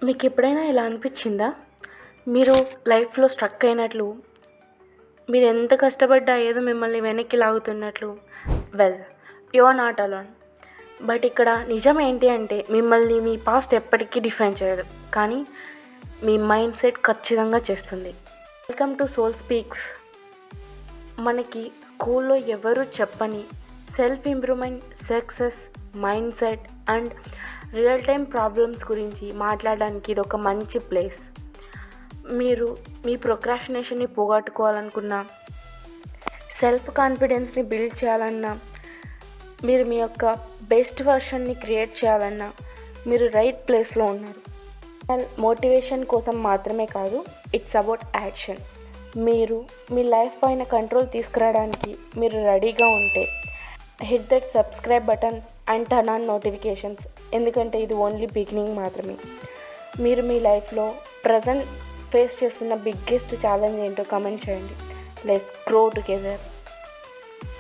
మీకు ఎప్పుడైనా ఇలా అనిపించిందా? మీరు లైఫ్లో స్ట్రక్ అయినట్లు, మీరు ఎంత కష్టపడ్డా ఏదో మిమ్మల్ని వెనక్కి లాగుతున్నట్లు. Well, you are not alone. But ఇక్కడ నిజం ఏంటి అంటే, మిమ్మల్ని మీ పాస్ట్ ఎప్పటికీ డిఫైన్ చేయదు, కానీ మీ మైండ్ సెట్ ఖచ్చితంగా చేస్తుంది. Welcome to Soul Speaks. మనకి స్కూల్లో ఎవరు చెప్పని self improvement, success, mind set and real time problems గురించి మాట్లాడడానికి ఇది ఒక మంచి ప్లేస్. మీరు మీ ప్రొక్రాస్టినేషన్ని పోగొట్టుకోవాలనుకున్నా, సెల్ఫ్ కాన్ఫిడెన్స్ని బిల్డ్ చేయాలన్నా, మీరు మీ యొక్క బెస్ట్ వర్షన్ని క్రియేట్ చేయాలన్నా మీరు రైట్ ప్లేస్లో ఉన్నారు. మోటివేషన్ కోసం మాత్రమే కాదు, ఇట్స్ అబౌట్ యాక్షన్. మీరు మీ లైఫ్ పైన కంట్రోల్ తీసుకురావడానికి మీరు రెడీగా ఉంటే hit that subscribe button and turn on notifications. ఎందుకంటే ఇది ఓన్లీ బిగినింగ్ మాత్రమే. మీరు మీ లైఫ్లో ప్రజెంట్ ఫేస్ చేస్తున్న బిగ్గెస్ట్ ఛాలెంజ్ ఏంటో కమెంట్ చేయండి. Let's grow together.